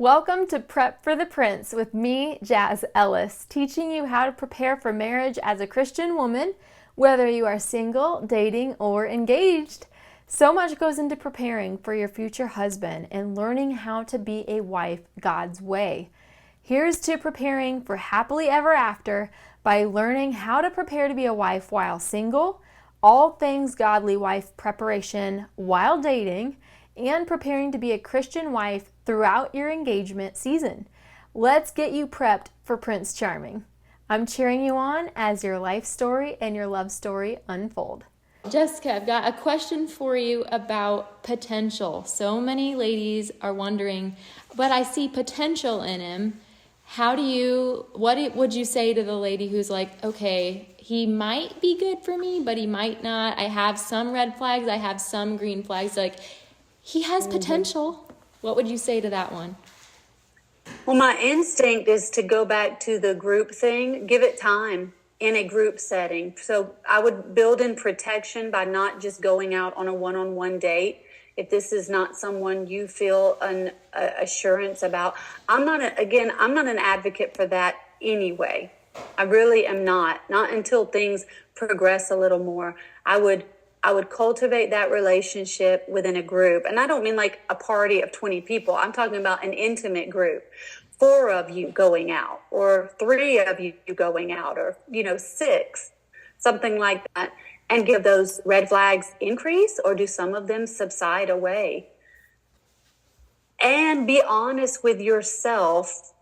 Welcome to Prep for the Prince with me, Jazz Ellis, teaching you how to prepare for marriage as a Christian woman, whether you are single, dating, or engaged. So much goes into preparing for your future husband and learning how to be a wife God's way. Here's to preparing for happily ever after by learning how to prepare to be a wife while single, all things godly wife preparation while dating, and preparing to be a Christian wife throughout your engagement season. Let's get you prepped for Prince Charming. I'm cheering you on as your life story and your love story unfold. Jessica, I've got a question for you about potential. So many ladies are wondering, but I see potential in him. What would you say to the lady who's like, okay, he might be good for me, but he might not. I have some red flags. I have some green flags. Like, he has potential. What would you say to that one? Well, my instinct is to go back to the group thing, give it time in a group setting. So I would build in protection by not just going out on a one-on-one date. If this is not someone you feel an assurance about, I'm not an advocate for that anyway. I really am not until things progress a little more. I would cultivate that relationship within a group. And I don't mean like a party of 20 people. I'm talking about an intimate group. 4 of you going out, or 3 of you going out, or, 6, something like that. And give those red flags increase, or do some of them subside away? And be honest with yourself.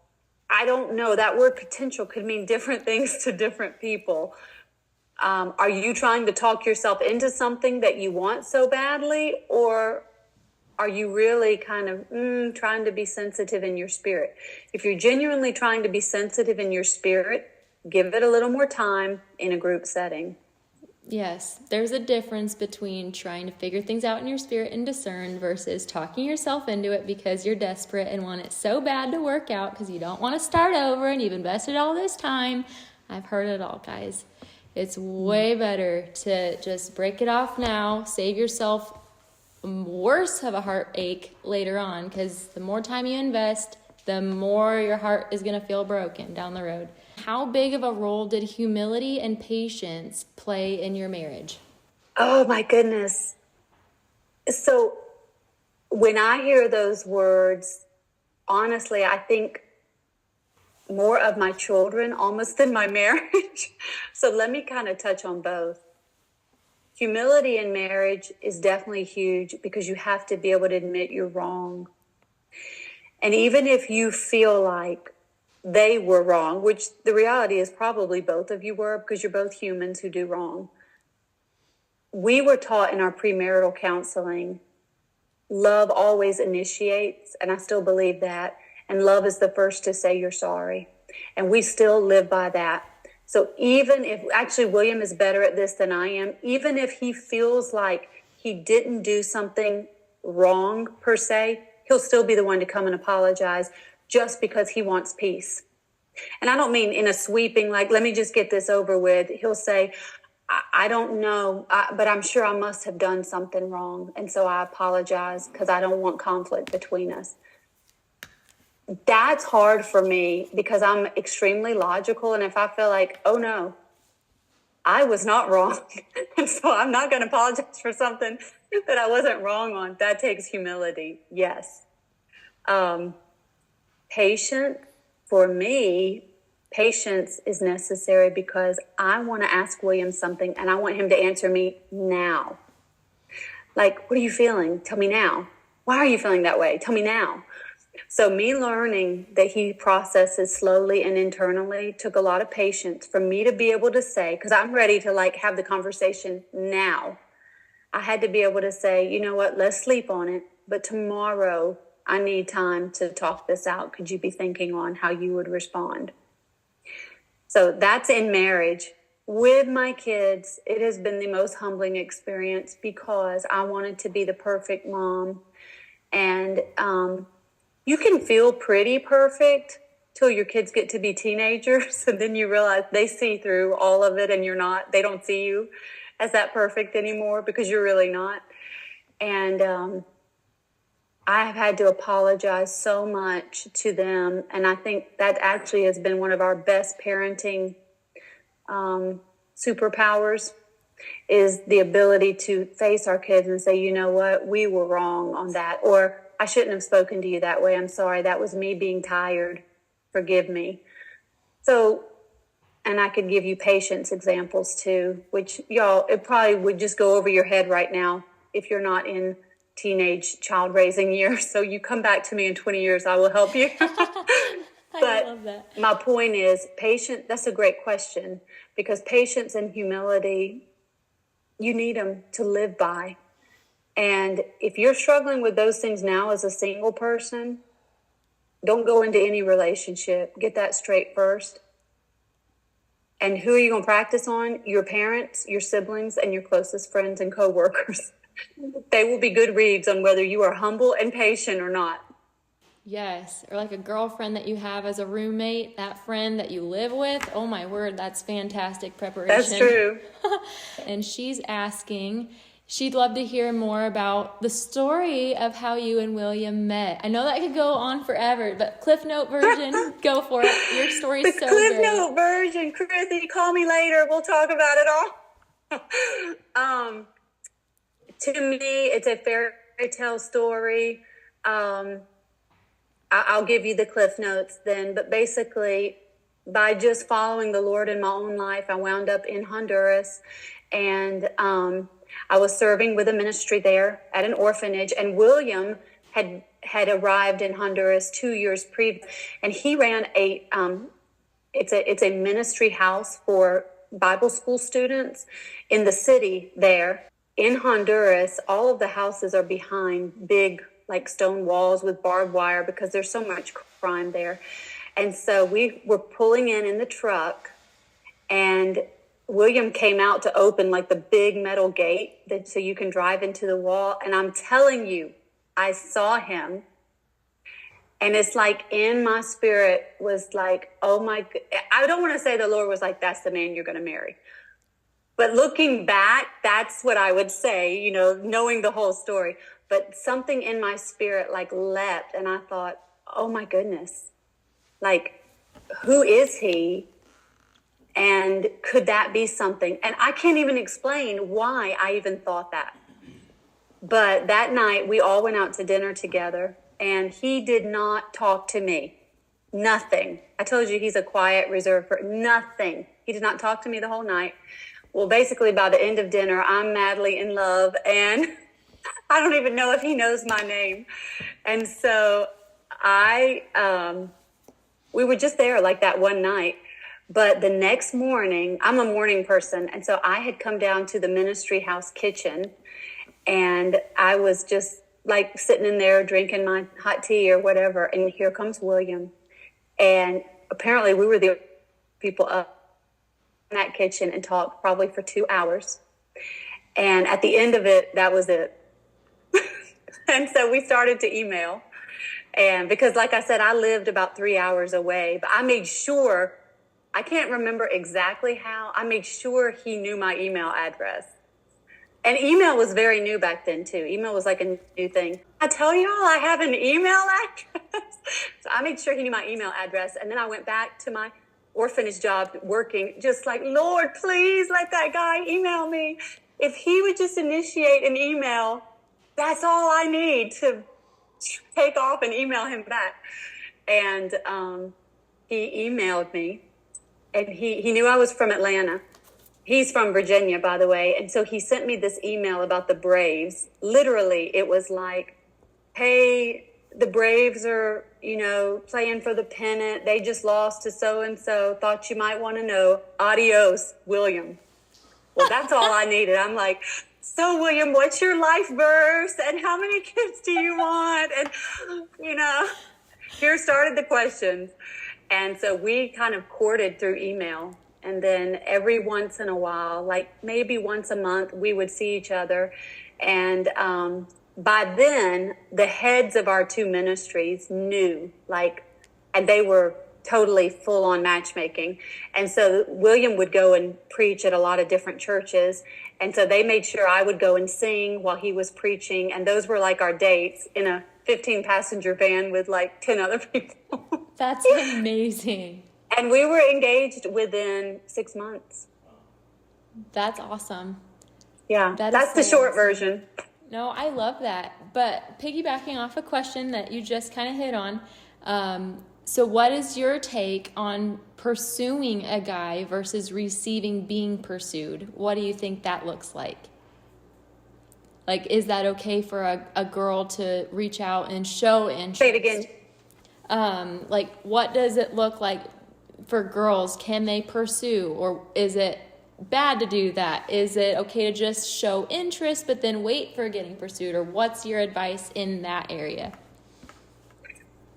I don't know. That word potential could mean different things to different people. Are you trying to talk yourself into something that you want so badly, or are you really kind of trying to be sensitive in your spirit? If you're genuinely trying to be sensitive in your spirit, give it a little more time in a group setting. Yes, there's a difference between trying to figure things out in your spirit and discern versus talking yourself into it because you're desperate and want it so bad to work out because you don't want to start over and you've invested all this time. I've heard it all, guys. It's way better to just break it off now, save yourself worse of a heartache later on, because the more time you invest, the more your heart is going to feel broken down the road. How big of a role did humility and patience play in your marriage? Oh, my goodness. So when I hear those words, honestly, I think more of my children almost than my marriage. So let me kind of touch on both. Humility in marriage is definitely huge because you have to be able to admit you're wrong. And even if you feel like they were wrong, which the reality is probably both of you were, because you're both humans who do wrong. We were taught in our premarital counseling, love always initiates, and I still believe that. And love is the first to say you're sorry. And we still live by that. So even if, actually William is better at this than I am, even if he feels like he didn't do something wrong per se, he'll still be the one to come and apologize just because he wants peace. And I don't mean in a sweeping, like, let me just get this over with. He'll say, I don't know, but I'm sure I must have done something wrong. And so I apologize because I don't want conflict between us. That's hard for me because I'm extremely logical. And if I feel like, oh no, I was not wrong, and so I'm not going to apologize for something that I wasn't wrong on, that takes humility. Yes. Patience, for me, patience is necessary because I want to ask William something and I want him to answer me now. Like, what are you feeling? Tell me now. Why are you feeling that way? Tell me now. So me learning that he processes slowly and internally took a lot of patience for me to be able to say, because I'm ready to have the conversation now. I had to be able to say, you know what, let's sleep on it. But tomorrow I need time to talk this out. Could you be thinking on how you would respond? So that's in marriage. With my kids, it has been the most humbling experience because I wanted to be the perfect mom. And you can feel pretty perfect till your kids get to be teenagers. And then you realize they see through all of it and you're not. They don't see you as that perfect anymore because you're really not. And I have had to apologize so much to them. And I think that actually has been one of our best parenting superpowers, is the ability to face our kids and say, you know what, we were wrong on that. Or I shouldn't have spoken to you that way. I'm sorry. That was me being tired. Forgive me. So, and I could give you patience examples too, which y'all, it probably would just go over your head right now if you're not in teenage child raising years. So you come back to me in 20 years, I will help you. I love that. My point is patience. That's a great question, because patience and humility, you need them to live by. And if you're struggling with those things now as a single person, don't go into any relationship. Get that straight first. And who are you going to practice on? Your parents, your siblings, and your closest friends and coworkers. They will be good reads on whether you are humble and patient or not. Yes, or like a girlfriend that you have as a roommate, that friend that you live with. Oh my word, that's fantastic preparation. That's true. And she's asking, she'd love to hear more about the story of how you and William met. I know that could go on forever, but Cliff Note version, go for it. Your story's so great. The Cliff Note version, Chrissy, call me later. We'll talk about it all. To me, it's a fairy tale story. I'll give you the Cliff Notes then, but basically, by just following the Lord in my own life, I wound up in Honduras, and I was serving with a ministry there at an orphanage, and William had arrived in Honduras 2 years previous, and he ran it's a ministry house for Bible school students in the city there. In Honduras, all of the houses are behind big, like, stone walls with barbed wire because there's so much crime there. And so we were pulling in the truck, and William came out to open like the big metal gate so you can drive into the wall. And I'm telling you, I saw him, and it's like in my spirit was like, oh my, I don't want to say the Lord was like, that's the man you're going to marry. But looking back, that's what I would say, you know, knowing the whole story. But something in my spirit like leapt, and I thought, oh my goodness, like, who is he? And could that be something? And I can't even explain why I even thought that. But that night we all went out to dinner together, and he did not talk to me. Nothing. I told you he's a quiet, reserved person. Nothing. He did not talk to me the whole night. Well, basically by the end of dinner, I'm madly in love, and I don't even know if he knows my name. And so we were just there like that one night. But the next morning, I'm a morning person. And so I had come down to the ministry house kitchen, and I was just like sitting in there drinking my hot tea or whatever. And here comes William. And apparently we were the people up in that kitchen and talked probably for 2 hours. And at the end of it, that was it. And so we started to email. And because, like I said, I lived about 3 hours away, but I made sure, I can't remember exactly how, I made sure he knew my email address. And email was very new back then too. Email was like a new thing. I tell y'all I have an email address. So I made sure he knew my email address. And then I went back to my orphanage job working, just like, Lord, please let that guy email me. If he would just initiate an email, that's all I need to take off and email him back. And he emailed me, and he knew I was from Atlanta. He's from Virginia, by the way. And so he sent me this email about the Braves. Literally, it was like, hey, the Braves are, you know, playing for the pennant. They just lost to so-and-so. Thought you might want to know. Adios, William. Well, that's all I needed. I'm like, so William, what's your life verse? And how many kids do you want? And, you know, here started the questions. And so we kind of courted through email. And then every once in a while, like maybe once a month, we would see each other. And by then, the heads of our two ministries knew, like, and they were totally full on matchmaking. And so William would go and preach at a lot of different churches. And so they made sure I would go and sing while he was preaching. And those were like our dates in a 15 passenger van with like 10 other people. That's amazing. And we were engaged within 6 months. That's awesome. Yeah, that's the so short awesome. version. No, I love that. But piggybacking off a question that you just kind of hit on, so what is your take on pursuing a guy versus receiving being pursued? What do you think that looks like? Like, is that okay for a girl to reach out and show interest? Say it again. Like, what does it look like for girls? Can they pursue, or is it bad to do that? Is it okay to just show interest but then wait for getting pursued? Or what's your advice in that area?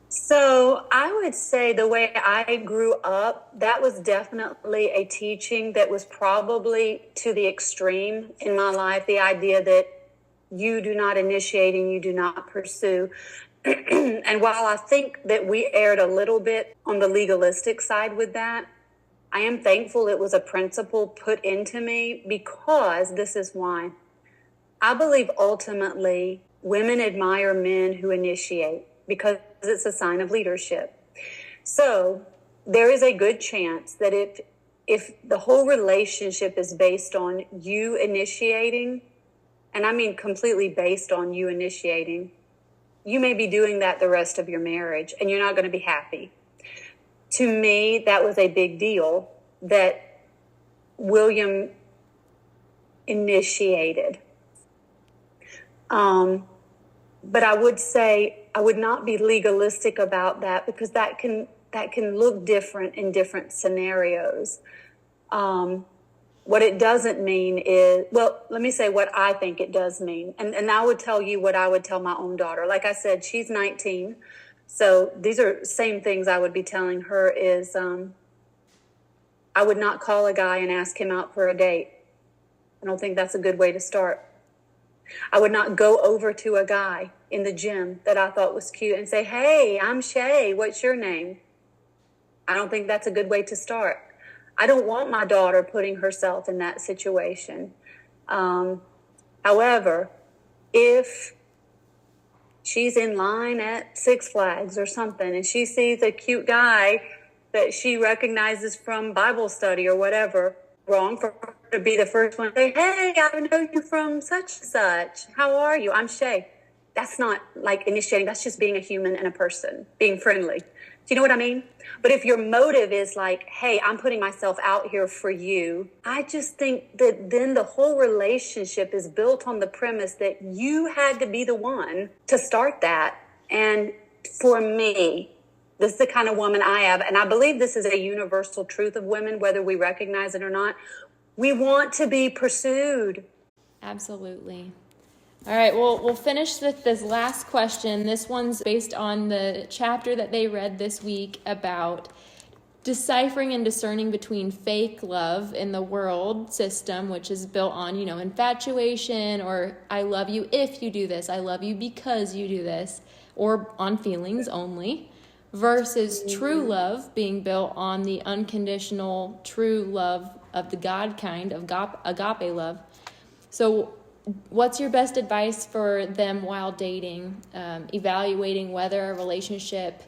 So I would say the way I grew up, that was definitely a teaching that was probably to the extreme in my life. The idea that you do not initiate and you do not pursue. And while I think that we erred a little bit on the legalistic side with that, I am thankful it was a principle put into me, because this is why. I believe ultimately women admire men who initiate, because it's a sign of leadership. So there is a good chance that if the whole relationship is based on you initiating, and I mean completely based on you initiating, you may be doing that the rest of your marriage and you're not going to be happy. To me, that was a big deal that William initiated. But I would say I would not be legalistic about that, because that can look different in different scenarios. What it doesn't mean is, well, let me say what I think it does mean. And I would tell you what I would tell my own daughter. Like I said, she's 19. So these are same things I would be telling her is, I would not call a guy and ask him out for a date. I don't think that's a good way to start. I would not go over to a guy in the gym that I thought was cute and say, hey, I'm Shay, what's your name? I don't think that's a good way to start. I don't want my daughter putting herself in that situation. However, if she's in line at Six Flags or something and she sees a cute guy that she recognizes from Bible study or whatever, wrong for her to be the first one to say, hey, I know you from such and such. How are you? I'm Shay. That's not like initiating. That's just being a human and a person, being friendly. Do you know what I mean? But if your motive is like, hey, I'm putting myself out here for you, I just think that then the whole relationship is built on the premise that you had to be the one to start that. And for me, this is the kind of woman I am, and I believe this is a universal truth of women, whether we recognize it or not. We want to be pursued. Absolutely. All right, well, we'll finish with this last question. This one's based on the chapter that they read this week about deciphering and discerning between fake love in the world system, which is built on, infatuation, or I love you if you do this, I love you because you do this, or on feelings only, versus true love being built on the unconditional true love of the God kind of agape love. So what's your best advice for them while dating, evaluating whether a relationship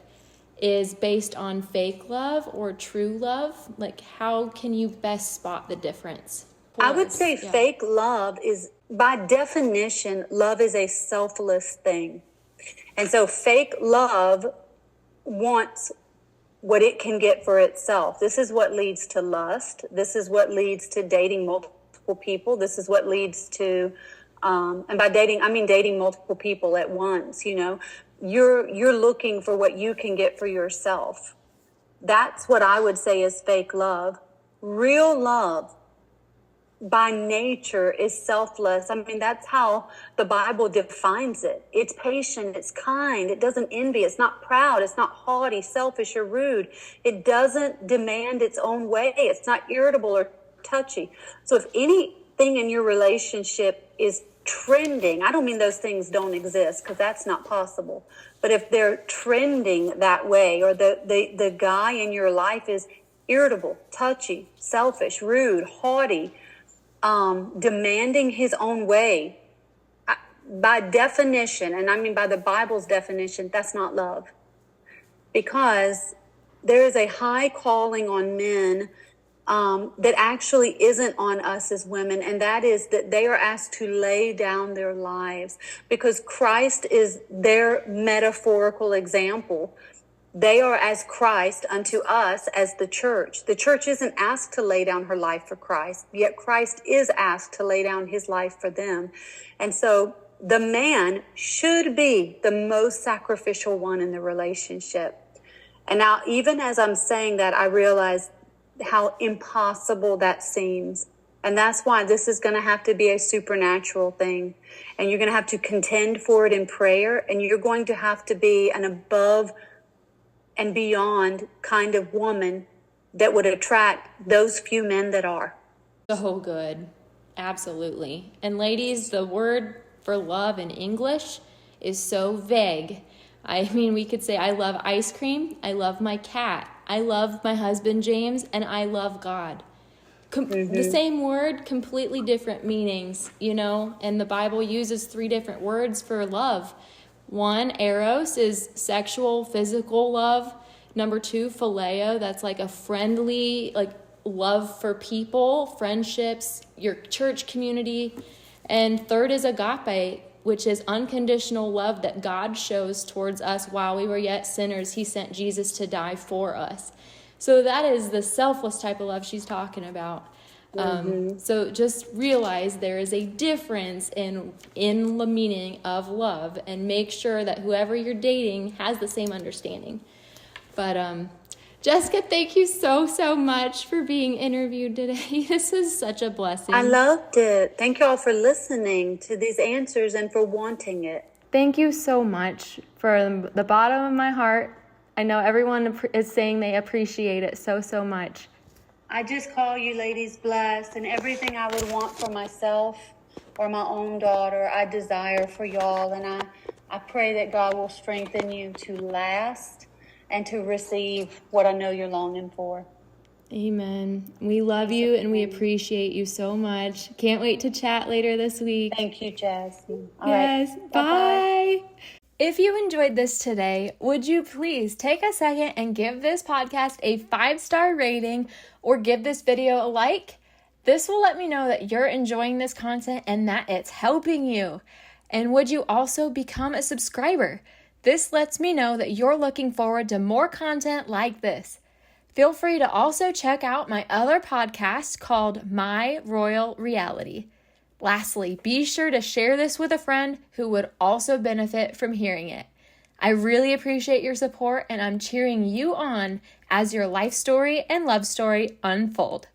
is based on fake love or true love? Like, how can you best spot the difference? I would say fake love is, by definition, love is a selfless thing. And so fake love wants what it can get for itself. This is what leads to lust. This is what leads to dating multiple people. This is what leads to, and by dating, I mean dating multiple people at once. You're looking for what you can get for yourself. That's what I would say is fake love. Real love, by nature, is selfless. I mean, that's how the Bible defines it. It's patient, it's kind, it doesn't envy, it's not proud, it's not haughty, selfish, or rude. It doesn't demand its own way, it's not irritable or touchy. So if anything in your relationship is trending, I don't mean those things don't exist, because that's not possible. But if they're trending that way, or the guy in your life is irritable, touchy, selfish, rude, haughty, demanding his own way, by definition, and I mean by the Bible's definition, that's not love. Because there is a high calling on men that actually isn't on us as women, and that is that they are asked to lay down their lives because Christ is their metaphorical example. They are as Christ unto us as the church. The church isn't asked to lay down her life for Christ, yet Christ is asked to lay down his life for them. And so the man should be the most sacrificial one in the relationship. And now, even as I'm saying that, I realize how impossible that seems. And that's why this is going to have to be a supernatural thing. And you're going to have to contend for it in prayer. And you're going to have to be an above and beyond kind of woman that would attract those few men that are. So good. Absolutely. And ladies, the word for love in English is so vague. I mean, we could say, I love ice cream, I love my cat, I love my husband, James, and I love God. The same word, completely different meanings, you know, and the Bible uses 3 different words for love. 1, eros, is sexual, physical love. Number 2, phileo, that's like a friendly, like love for people, friendships, your church community. And 3rd is agape, which is unconditional love that God shows towards us while we were yet sinners. He sent Jesus to die for us. So that is the selfless type of love she's talking about. So just realize there is a difference in the meaning of love, and make sure that whoever you're dating has the same understanding. But Jessica, thank you so much for being interviewed today. This is such a blessing. I loved it. Thank you all for listening to these answers and for wanting it. Thank you so much from the bottom of my heart. I know everyone is saying they appreciate it so much. I just call you ladies blessed, and everything I would want for myself or my own daughter, I desire for y'all. And I pray that God will strengthen you to last and to receive what I know you're longing for. Amen. We love you and we appreciate you so much. Can't wait to chat later this week. Thank you, Jazz. All yes. right. Bye. If you enjoyed this today, would you please take a second and give this podcast a 5-star rating or give this video a like? This will let me know that you're enjoying this content and that it's helping you. And would you also become a subscriber? This lets me know that you're looking forward to more content like this. Feel free to also check out my other podcast called My Royal Reality. Lastly, be sure to share this with a friend who would also benefit from hearing it. I really appreciate your support, and I'm cheering you on as your life story and love story unfold.